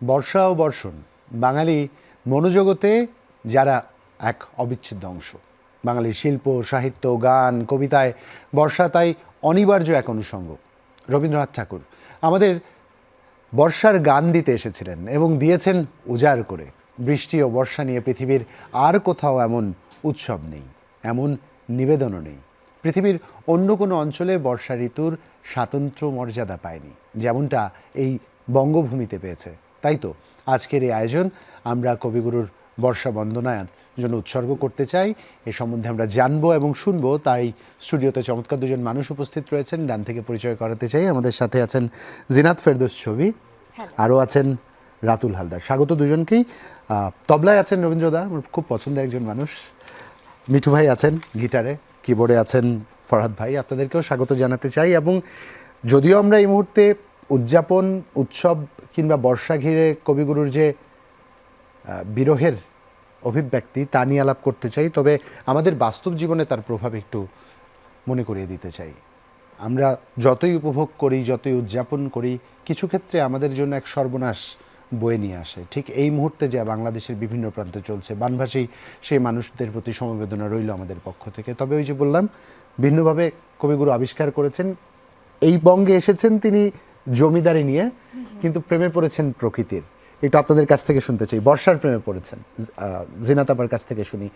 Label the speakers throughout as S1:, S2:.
S1: বর্ষা ও বর্ষণ বাঙালি মনোজগতে যারা এক অবিচ্ছেদ্য অংশ। বাঙালির শিল্প, সাহিত্য, গান, কবিতায় বর্ষা তাই অনিবার্য এক অনুষঙ্গ। রবীন্দ্রনাথ ঠাকুর আমাদের বর্ষার গান দিতে এসেছিলেন এবং দিয়েছেন উজাড় করে। বৃষ্টি ও বর্ষা নিয়ে পৃথিবীর আর কোথাও এমন উৎসব নেই, এমন নিবেদনও নেই। পৃথিবীর অন্য কোনো অঞ্চলে বর্ষা ঋতুর স্বাতন্ত্র্য মর্যাদা পায়নি, যেমনটা এই বঙ্গভূমিতে পেয়েছে। তাই তো আজকের এই আয়োজন আমরা কবিগুরুর বর্ষা বন্দনার জন্য উৎসর্গ করতে চাই। এ সম্বন্ধে আমরা জানবো এবং শুনবো। তাই স্টুডিওতে চমৎকার দুজন মানুষ উপস্থিত রয়েছেন। ডান থেকে পরিচয় করাতে চাই, আমাদের সাথে আছেন জিনাত ফেরদৌস ছবি, আরও আছেন রাতুল হালদার। স্বাগত দুজনকেই। তবলায় আছেন রবীন্দ্রদা, আমার খুব পছন্দের একজন মানুষ। মিঠু ভাই আছেন গিটারে, কিবোর্ডে আছেন ফরহাদ ভাই। আপনাদেরকেও স্বাগত জানাতে চাই। এবং যদিও আমরা এই মুহূর্তে উদযাপন, উৎসব কিংবা বর্ষা ঘিরে কবিগুরুর যে বিরহের অভিব্যক্তি তা নিয়ে আলাপ করতে চাই, তবে আমাদের বাস্তব জীবনে তার প্রভাব একটু মনে করিয়ে দিতে চাই। আমরা যতই উপভোগ করি, যতই উদযাপন করি, কিছু ক্ষেত্রে আমাদের জন্য এক সর্বনাশ বয়ে নিয়ে আসে। ঠিক এই মুহূর্তে যা বাংলাদেশের বিভিন্ন প্রান্তে চলছে, বানভাসী সেই মানুষদের প্রতি সমবেদনা রইল আমাদের পক্ষ থেকে। তবে ওই যে বললাম, ভিন্নভাবে কবিগুরু আবিষ্কার করেছেন। এই বঙ্গে এসেছেন তিনি জমিদারি নিয়ে, কিন্তু প্রেমে পড়েছেন প্রকৃতির। এটা আপনাদের কাছ থেকে শুনতে চাই। বর্ষার প্রেমে পড়েছেন, জিনাত আপার কাছ থেকে শুনি।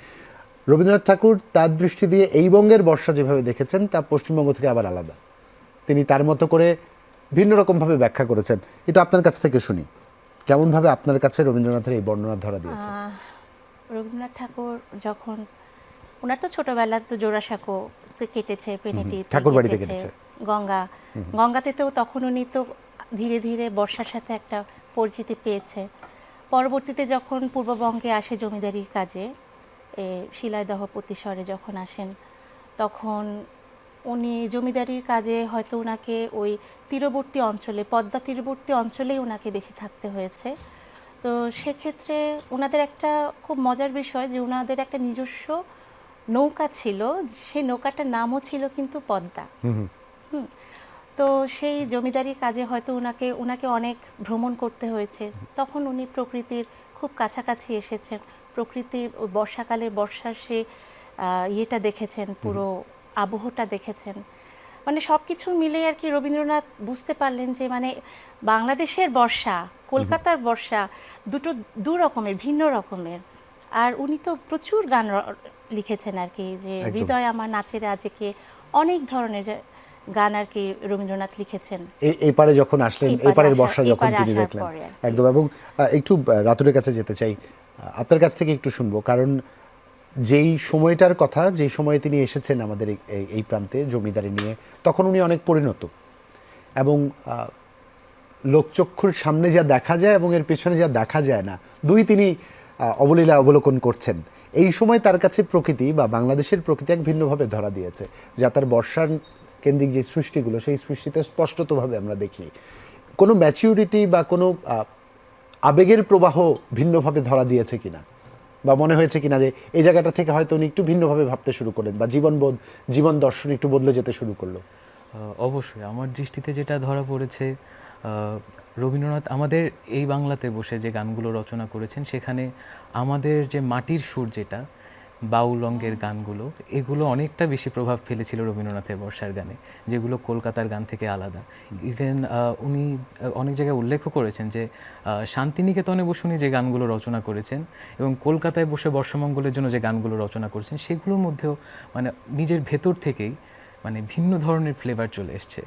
S1: রবীন্দ্রনাথ ঠাকুর তার দৃষ্টি দিয়ে এই বঙ্গের বর্ষা যেভাবে দেখেছেন তা পশ্চিমবঙ্গ থেকে আবার আলাদা। তিনি তার মতো করে ভিন্ন রকমভাবে ব্যাখ্যা করেছেন। এটা আপনার কাছ থেকে শুনি, কেমনভাবে আপনার কাছে রবীন্দ্রনাথের এই বর্ণনা ধরা দিয়েছে?
S2: রবীন্দ্রনাথ ঠাকুর যখন, ওনার তো ছোটবেলা তো জোড়াসাঁকো কেটেছে, পেনেটি
S1: ঠাকুর বাড়িতে কেটেছে,
S2: গঙ্গাতে তো তখন উনি তো ধীরে ধীরে বর্ষার সাথে একটা পরিচিতি পেয়েছে। পরবর্তীতে যখন পূর্ববঙ্গে আসে জমিদারির কাজে, শিলাইদহ প্রতিশরে যখন আসেন, তখন উনি জমিদারির কাজে হয়তো ওনাকে ওই তীরবর্তী অঞ্চলে, পদ্মা তীরবর্তী অঞ্চলেই ওনাকে বেশি থাকতে হয়েছে। তো সেক্ষেত্রে ওনাদের একটা খুব মজার বিষয় যে ওনাদের একটা নিজস্ব নৌকা ছিল, সেই নৌকাটার নামও ছিল কিন্তু পদ্মা। তো সেই জমিদারির কাজে হয়তো ওনাকে অনেক ভ্রমণ করতে হয়েছে। তখন উনি প্রকৃতির খুব কাছাকাছি এসেছেন, প্রকৃতির ওই বর্ষাকালের বর্ষার সে ইয়েটা দেখেছেন, পুরো আবহটা দেখেছেন। মানে সব কিছু মিলে আর কি রবীন্দ্রনাথ বুঝতে পারলেন যে মানে বাংলাদেশের বর্ষা, কলকাতার বর্ষা দুটো দু রকমের, ভিন্ন রকমের। আর উনি তো প্রচুর গান লিখেছেন আর কি, যে হৃদয় আমার নাচের আজকে, অনেক ধরনের গান আর কি রবীন্দ্রনাথ লিখেছেন।
S1: এই পারে যখন আসলেন, এই পারের বর্ষা যখন তিনি দেখলেন একদম। এবং একটু রাতুলের কাছে যেতে চাই, আপনার কাছ থেকে একটু শুনবো, কারণ যেই সময়টার কথা, যেই সময়ে তিনি এসেছেন আমাদের এই প্রান্তে জমিদারি নিয়ে, তখন উনি অনেক পরিণত এবং লোকচক্ষুর সামনে যা দেখা যায় এবং এর পেছনে যা দেখা যায় না, দুই তিনি অবলীলা অবলোকন করছেন। এই সময় তার কাছে প্রকৃতি বা বাংলাদেশের প্রকৃতি এক ভিন্নভাবে ধরা দিয়েছে, যা তার বর্ষার কেন্দ্রিক যে সৃষ্টিগুলো, সেই সৃষ্টিতে স্পষ্টতভাবে আমরা দেখি। কোনো ম্যাচিউরিটি বা কোনো আবেগের প্রবাহ ভিন্নভাবে ধরা দিয়েছে কিনা, বা মনে হয়েছে কিনা যে এই জায়গাটা থেকে হয়তো উনি একটু ভিন্নভাবে ভাবতে শুরু করলেন, বা জীবনবোধ, জীবন দর্শন একটু বদলে যেতে শুরু করলো?
S3: অবশ্যই আমার দৃষ্টিতে যেটা ধরা পড়েছে, রবীন্দ্রনাথ আমাদের এই বাংলাতে বসে যে গানগুলো রচনা করেছেন, সেখানে আমাদের যে মাটির সুর, যেটা বাউল অঙ্গের গানগুলো, এগুলো অনেকটা বেশি প্রভাব ফেলেছিল রবীন্দ্রনাথের বর্ষার গানে, যেগুলো কলকাতার গান থেকে আলাদা। ইভেন উনি অনেক জায়গায় উল্লেখও করেছেন যে শান্তিনিকেতনে বসে উনি যে গানগুলো রচনা করেছেন এবং কলকাতায় বসে বর্ষমঙ্গলের জন্য যে গানগুলো রচনা করেছেন, সেগুলোর মধ্যেও মানে নিজের ভেতর থেকেই মানে ভিন্ন ধরনের ফ্লেভার চলে এসছে।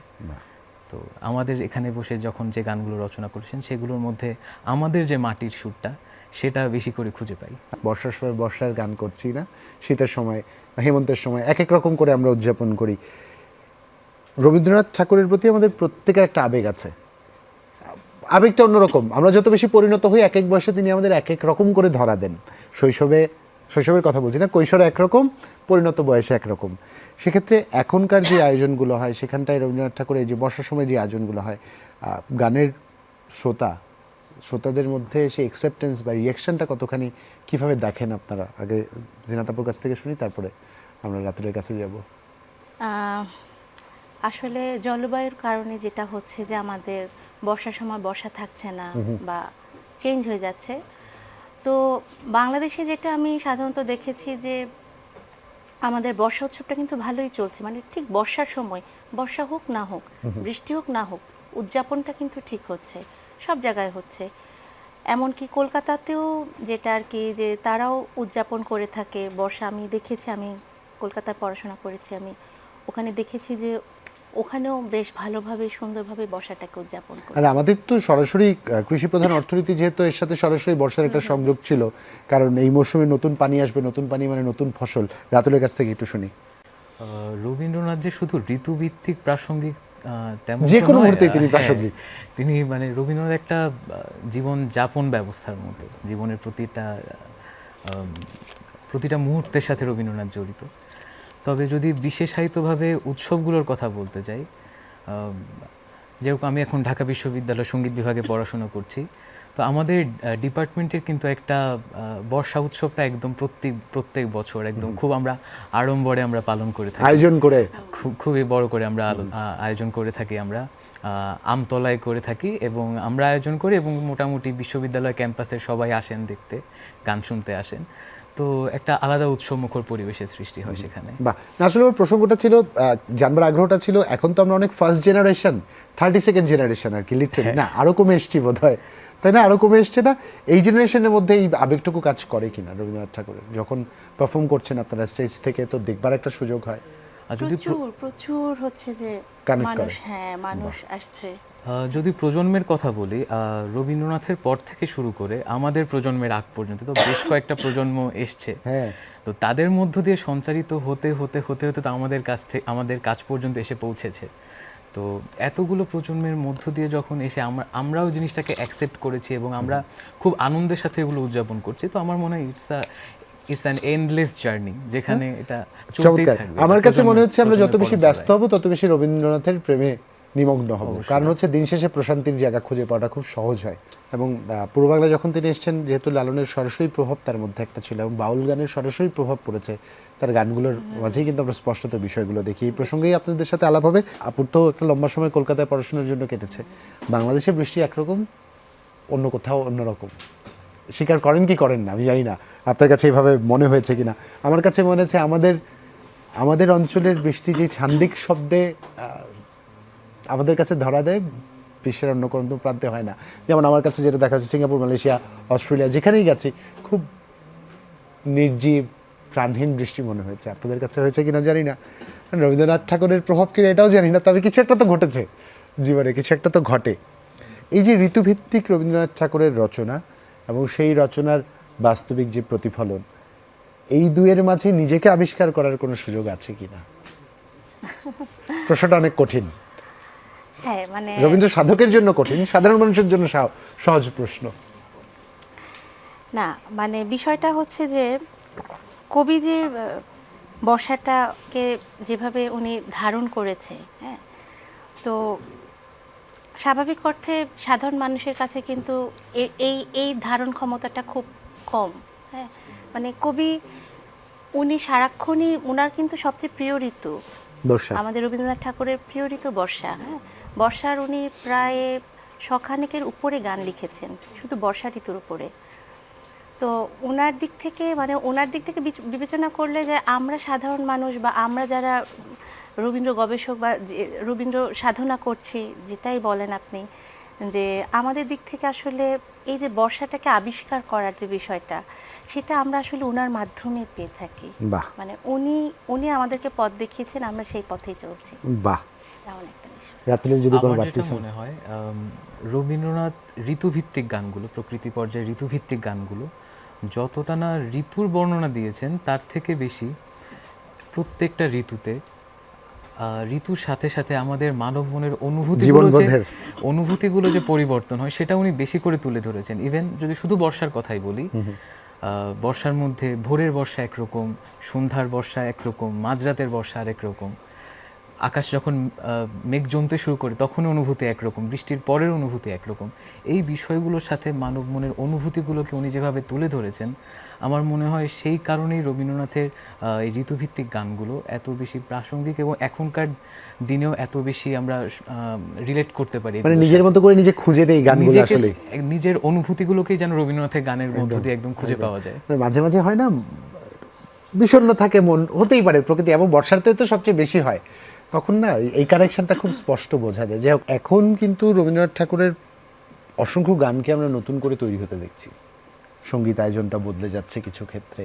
S3: তো আমাদের এখানে বসে যখন যে গানগুলো রচনা করেছেন, সেগুলোর মধ্যে আমাদের যে মাটির সুরটা, সেটা বেশি করে খুঁজে পাই।
S1: বর্ষার সময় বর্ষার গান করছি না, শীতের সময়, হেমন্তের সময় এক এক রকম করে আমরা উদযাপন করি। রবীন্দ্রনাথ ঠাকুরের প্রতি আমাদের প্রত্যেকের একটা আবেগ আছে, আবেগটা অন্যরকম। আমরা যত বেশি পরিণত হই, এক এক বয়সে তিনি আমাদের এক এক রকম করে ধরা দেন। শৈশবের কথা বলছি না, কৈশোরে একরকম, পরিণত বয়সে একরকম। সেক্ষেত্রে এখনকার যে আয়োজনগুলো হয়, সেখানটায় রবীন্দ্রনাথ ঠাকুরের যে বর্ষার সময় যে আয়োজনগুলো হয়, গানের শ্রোতাদের মধ্যে সেই অ্যাকসেপ্টেন্স বা রিয়াকশনটা কতখানি, কিভাবে দেখেন আপনারা? আগে জিনাত আপুর কাছ থেকে শুনি, তারপরে আমরা রাতুলের কাছে যাব।
S2: আসলে জলবায়ুর কারণে যেটা হচ্ছে যে আমাদের বর্ষার সময় বর্ষা থাকছে না, বা চেঞ্জ হয়ে যাচ্ছে। তো বাংলাদেশে যেটা আমি সাধারণত দেখেছি যে আমাদের বর্ষা উৎসবটা কিন্তু ভালোই চলছে, মানে ঠিক বর্ষার সময়, বর্ষা হোক না হোক, বৃষ্টি হোক না হোক, উদযাপনটা কিন্তু ঠিক হচ্ছে, সব জায়গায় হচ্ছে। এমনকি কলকাতাতেও যেটা আর কি, যে তারাও উদযাপন করে থাকে বর্ষা। আমি দেখেছি, আমি কলকাতায় পড়াশোনা করেছি, আমি ওখানে দেখেছি যে ওখানেও বেশ ভালোভাবে সুন্দরভাবে বর্ষাটাকে উদযাপন করে।
S1: আর আমাদের তো সরাসরি কৃষি প্রধান অর্থনীতি, যেহেতু এর সাথে সরাসরি বর্ষার একটা সংযোগ ছিল, কারণ এই মৌসুমে নতুন পানি আসবে, নতুন পানি মানে নতুন ফসল। রাতুলের কাছ থেকে একটু শুনি।
S3: রবীন্দ্রনাথ যে শুধু ঋতুভিত্তিক প্রাসঙ্গিক তেমন
S1: যে
S3: তো
S1: কোনো
S3: নয়।
S1: মুহূর্তেই তিনি
S3: হ্যাঁ,
S1: প্রাসঙ্গিক।
S3: তিনি মানে রবীন্দ্রনাথ একটা জীবন যাপন ব্যবস্থার মতো, জীবনের প্রতিটা মুহূর্তের সাথে রবীন্দ্রনাথ জড়িত। তবে যদি বিশেষায়িতভাবে উৎসবগুলোর কথা বলতে চাই, যেরকম আমি এখন ঢাকা বিশ্ববিদ্যালয় সঙ্গীত বিভাগে পড়াশোনা করছি, তো আমাদের ডিপার্টমেন্টের কিন্তু একটা বর্ষা উৎসবটা একদম প্রত্যেক বছর একদম খুব আমরা আড়ম্বরে আমরা পালন করে থাকি,
S1: আয়োজন করে
S3: খুবই বড় করে আমরা আয়োজন করে থাকি। আমরা আমতলায় করে থাকি এবং আমরা আয়োজন করি এবং মোটামুটি বিশ্ববিদ্যালয় ক্যাম্পাসের সবাই আসেন দেখতে, গান শুনতে আসেন। তো একটা আলাদা উৎসবমুখর পরিবেশের সৃষ্টি হয় সেখানে।
S1: বাহ, না আসলে আমার প্রসঙ্গটা ছিল, জানবার আগ্রহটা ছিল, এখন তো আমরা অনেক ফার্স্ট জেনারেশন, 32nd জেনারেশন আর কি, লিটারালি না আরো কমে এসছি বোধ হয়, তাই না? আরো কমে এসছে না? এই জেনারেশনের মধ্যে এই আবেগটুকু কাজ করে কিনা রবীন্দ্রনাথ ঠাকুরের? যখন পারফর্ম করছেন আপনারা স্টেজ থেকে, তো দেখবার একটা সুযোগ হয়।
S3: আর যদি
S2: প্রচুর হচ্ছে যে
S1: Connect
S2: মানুষ,
S1: করে।
S2: হ্যাঁ মানুষ আসছে।
S3: যদি প্রজন্মের কথা বলি, রবীন্দ্রনাথের পর থেকে শুরু করে আমাদের প্রজন্মের আগ পর্যন্ত তো বেশ কয়েকটা প্রজন্ম এসছে।
S1: হ্যাঁ,
S3: তো তাদের মধ্য দিয়ে সঞ্চারিত হতে হতে হতে হতে তো আমাদের কাছ পর্যন্ত এসে পৌঁছেছে। তো এতগুলো প্রজন্মের মধ্য দিয়ে যখন এসে আমরাও জিনিসটাকে অ্যাকসেপ্ট করেছি এবং আমরা খুব আনন্দের সাথে এগুলো উদযাপন করছি, তো আমার মনে হয় ইটস অ্যান এন্ডলেস জার্নি, যেখানে এটা চলতেই
S1: চমৎকার।
S3: থাকবে।
S1: আমার কাছে মনে হচ্ছে আমরা যত
S3: প্রজন্মের
S1: বেশি
S3: পরম্পরায়।
S1: ব্যস্ত হব, তত বেশি রবীন্দ্রনাথের প্রেমে নিমগ্ন হব। কারণ হচ্ছে দিন শেষে প্রশান্তির জায়গা খুঁজে পাওয়াটা খুব সহজ হয়। এবং পূর্ব বাংলায় যখন তিনি এসেছেন, যেহেতু লালনের সরাসরি প্রভাব তার মধ্যে একটা ছিল এবং বাউল গানের সরাসরি প্রভাব পড়েছে তার গানগুলোর মাঝেই, কিন্তু আমরা স্পষ্টত বিষয়গুলো দেখি। এই প্রসঙ্গেই আপনাদের সাথে আলাপ হবে। আপুর তো একটা লম্বা সময় কলকাতায় পড়াশোনার জন্য কেটেছে। বাংলাদেশে বৃষ্টি একরকম, অন্য কোথাও অন্যরকম। স্বীকার করেন কি করেন না আমি জানি না, আপনার কাছে এইভাবে মনে হয়েছে কিনা। আমার কাছে মনে হচ্ছে আমাদের অঞ্চলের বৃষ্টি যে ছান্দিক শব্দে আমাদের কাছে ধরা দেয়, বিশ্বের অন্য কোনো প্রান্তে হয় না। যেমন আমার কাছে যেটা দেখা যাচ্ছে, সিঙ্গাপুর, মালয়েশিয়া, অস্ট্রেলিয়া, যেখানেই গেছি খুব নির্জীব প্রাণহীন বৃষ্টি মনে হয়েছে। আপনাদের কাছে হয়েছে কিনা জানি না, রবীন্দ্রনাথ ঠাকুরের প্রভাব কিনা এটাও জানি না, তবে কিছু একটা তো ঘটেছে জীবনে, কিছু একটা তো ঘটে। এই যে ঋতুভিত্তিক রবীন্দ্রনাথ ঠাকুরের রচনা এবং সেই রচনার বাস্তবিক যে প্রতিফলন, এই দুয়ের মাঝে নিজেকে আবিষ্কার করার কোনো সুযোগ আছে কিনা? প্রশ্নটা অনেক কঠিন।
S2: হ্যাঁ মানে
S1: রবীন্দ্র সাধকের জন্য কঠিন, সাধারণ মানুষের জন্য সহজ প্রশ্ন।
S2: না, মানে বিষয়টা হচ্ছে যে কবি যে বর্ষাটাকে যেভাবে উনি ধারণ করেছে, হ্যাঁ, তো স্বাভাবিক অর্থে সাধারণ মানুষের কাছে কিন্তু এই ধারণ ক্ষমতাটা খুব কম। হ্যাঁ, মানে কবি উনি সারাক্ষণই, ওনার কিন্তু সবচেয়ে প্রিয় ঋতু,
S1: দর্শা
S2: আমাদের রবীন্দ্রনাথ ঠাকুরের প্রিয় ঋতু বর্ষা। হ্যাঁ, বর্ষার উনি প্রায় শখানেকের উপরে গান লিখেছেন শুধু বর্ষা ঋতুর উপরে। তো ওনার দিক থেকে, মানে ওনার দিক থেকে বিবেচনা করলে, যে আমরা সাধারণ মানুষ বা আমরা যারা রবীন্দ্র গবেষক বা রবীন্দ্র সাধনা করছি, যেটাই বলেন আপনি, যে আমাদের দিক থেকে আসলে এই যে বর্ষাটাকে আবিষ্কার করার যে বিষয়টা, সেটা আমরা আসলে ওনার মাধ্যমে পেয়ে থাকি।
S1: বাহ,
S2: মানে উনি আমাদেরকে পথ দেখিয়েছেন, আমরা সেই পথেই চলছি,
S1: বাহ।
S2: এমন একটা বিষয়।
S1: রাত্রে যদি কোনো
S3: আমার
S1: বাড়তি
S3: যেটা মনে হয়, রবীন্দ্রনাথ ঋতুভিত্তিক গানগুলো, প্রকৃতি পর্যায়ে ঋতুভিত্তিক গানগুলো যতটা না ঋতুর বর্ণনা দিয়েছেন, তার থেকে বেশি প্রত্যেকটা ঋতুতে ঋতুর সাথে সাথে আমাদের মানব মনের অনুভূতিগুলো যে পরিবর্তন হয়, সেটা উনি বেশি করে তুলে ধরেছেন। ইভেন যদি শুধু বর্ষার কথাই বলি, বর্ষার মধ্যে ভোরের বর্ষা একরকম, সন্ধ্যার বর্ষা একরকম, মাঝরাতের বর্ষা আরেক রকম। আকাশ যখন মেঘ জমতে শুরু করে তখন অনুভূতি একরকম, বৃষ্টির পরের অনুভূতি একরকম। এই বিষয়গুলোর সাথে মানব মনের অনুভূতিগুলোকে উনি যেভাবে তুলে ধরেছেন, আমার মনে হয় সেই কারণেই রবীন্দ্রনাথের এই ঋতুভিত্তিক গানগুলো এত বেশি প্রাসঙ্গিক এবং এখনকার দিনেও এত বেশি আমরা রিলেট করতে পারি।
S1: মানে নিজের মতো করে নিজে খুঁজে নেই গানগুলো আসলে,
S3: নিজের অনুভূতিগুলোকেই যেন রবীন্দ্রনাথের গানের মধ্য দিয়ে একদম খুঁজে পাওয়া যায়।
S1: মাঝে মাঝে হয় না বিষণ্ণ থাকে মন, হতেই পারে প্রকৃতি, এবং বর্ষাতে তো সবচেয়ে বেশি হয়, তখন না এই কানেকশনটা খুব স্পষ্ট বোঝা যায়। যাই হোক, এখন কিন্তু রবীন্দ্রনাথ ঠাকুরের অসংখ্য গানকে আমরা নতুন করে তৈরি হতে দেখছি, সঙ্গীত আয়োজনটা বদলে যাচ্ছে কিছু ক্ষেত্রে,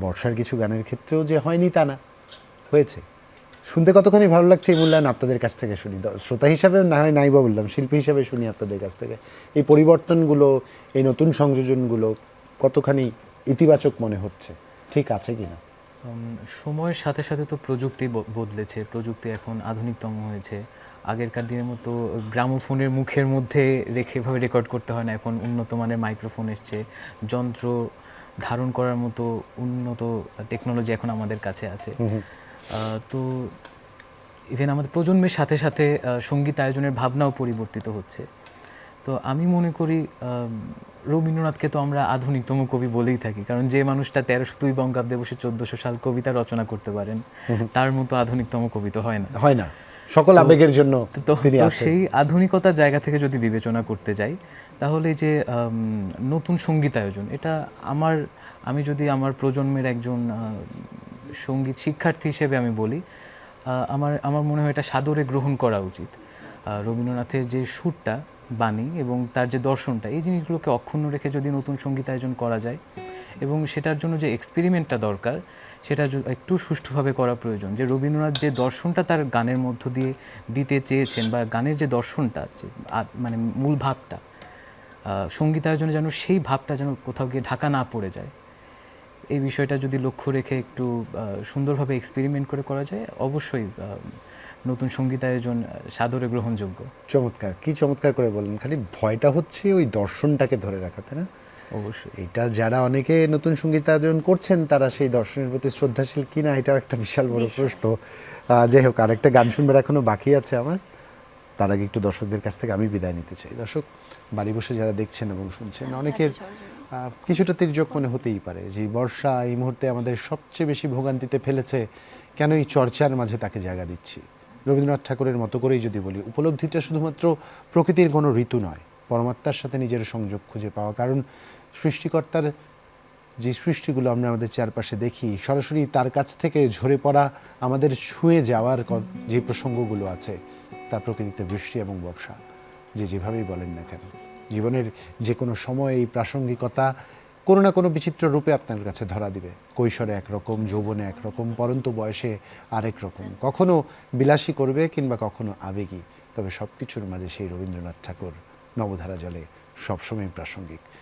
S1: বর্ষার কিছু গানের ক্ষেত্রেও যে হয়নি তা না, হয়েছে। শুনতে কতখানি ভালো লাগছে এই মূল্যায়ন আপনাদের কাছ থেকে শুনি, শ্রোতা হিসাবে না হয় নাই বা বললাম, শিল্পী হিসাবে শুনি আপনাদের কাছ থেকে এই পরিবর্তনগুলো, এই নতুন সংযোজনগুলো কতখানি ইতিবাচক মনে হচ্ছে, ঠিক আছে কিনা?
S3: সময়ের সাথে সাথে তো প্রযুক্তি বদলেছে, প্রযুক্তি এখন আধুনিকতম হয়েছে। আগেরকার দিনের মতো গ্রামোফোনের মুখের মধ্যে রেখে এভাবে রেকর্ড করতে হয় না, এখন উন্নত মানের মাইক্রোফোন এসছে, যন্ত্র ধারণ করার মতো উন্নত টেকনোলজি এখন আমাদের কাছে আছে। তো ইভেন আমাদের প্রজন্মের সাথে সাথে সঙ্গীত আয়োজনের ভাবনাও পরিবর্তিত হচ্ছে। তো আমি মনে করি রবীন্দ্রনাথকে তো আমরা আধুনিকতম কবি বলেই থাকি, কারণ যে মানুষটা 1302 বঙ্গাব্দে বসে 1400 সাল কবিতা রচনা করতে পারেন, তার মতো আধুনিকতম কবি তো হয় না।
S1: হয় না, সকল আবেগের জন্য তিনি
S3: তো
S1: আছেন।
S3: সেই আধুনিকতার জায়গা থেকে যদি বিবেচনা করতে যাই, তাহলে যে নতুন সঙ্গীত আয়োজন, এটা আমি যদি আমার প্রজন্মের একজন সঙ্গীত শিক্ষার্থী হিসেবে আমি বলি, আমার মনে হয় এটা সাদরে গ্রহণ করা উচিত। রবীন্দ্রনাথের যে সুরটা, বাণী এবং তার যে দর্শনটা, এই জিনিসগুলোকে অক্ষুণ্ণ রেখে যদি নতুন সঙ্গীত আয়োজন করা যায়, এবং সেটার জন্য যে এক্সপেরিমেন্টটা দরকার সেটা একটু সুষ্ঠুভাবে করা প্রয়োজন। যে রবীন্দ্রনাথ যে দর্শনটা তার গানের মধ্য দিয়ে দিতে চেয়েছেন, বা গানের যে দর্শনটা, মানে মূল ভাবটা, সঙ্গীত আয়োজনে যেন সেই ভাবটা যেন কোথাও গিয়ে ঢাকা না পড়ে যায়, এই বিষয়টা যদি লক্ষ্য রেখে একটু সুন্দরভাবে এক্সপেরিমেন্ট করে করা যায়, অবশ্যই নতুন সঙ্গীত আয়োজন সাদরে গ্রহণযোগ্য।
S1: চমৎকার, কি চমৎকার করে বললেন। খালি ভয়টা হচ্ছে ওই দর্শনটাকে ধরে রাখাতে না?
S3: অবশ্যই
S1: এটা যারা অনেকে নতুন সঙ্গীত আয়োজন করছেন তারা সেই দর্শনের প্রতি শ্রদ্ধাশীল কিনা, এটাও একটা বিশাল বড় প্রশ্ন। যাই হোক, আরেকটা গান শুনবার এখনো বাকি আছে আমার, তার আগে একটু দর্শকদের কাছ থেকে আমি বিদায় নিতে চাই। দর্শক, বাড়ি বসে যারা দেখছেন এবং শুনছেন, অনেকের কিছুটা তির্যক মনে হতেই পারে যে বর্ষা এই মুহূর্তে আমাদের সবচেয়ে বেশি ভোগান্তিতে ফেলেছে, কেন এই চর্চার মাঝে তাকে জায়গা দিচ্ছি। রবীন্দ্রনাথ ঠাকুরের মতো করেই যদি বলি, উপলব্ধিটা শুধুমাত্র প্রকৃতির কোনো ঋতু নয়, পরমাত্মার সাথে নিজের সংযোগ খুঁজে পাওয়া। কারণ সৃষ্টিকর্তার যে সৃষ্টিগুলো আমরা আমাদের চারপাশে দেখি, সরাসরি তার কাছ থেকে ঝরে পড়া, আমাদের ছুঁয়ে যাওয়ার যে প্রসঙ্গগুলো আছে, তা প্রকৃতিতে বৃষ্টি এবং বর্ষা, যেভাবেই বলেন না কেন, জীবনের যে কোনো সময় এই প্রাসঙ্গিকতা কোনো না কোনো বিচিত্র রূপে আপনার কাছে ধরা দিবে। কৈশোরে একরকম, যৌবনে একরকম, পরন্ত বয়সে আরেক রকম, কখনো বিলাসী করবে কিংবা কখনো আবেগী, তবে সব কিছুর মাঝে সেই রবীন্দ্রনাথ ঠাকুর নবধারা জলে সবসময় প্রাসঙ্গিক।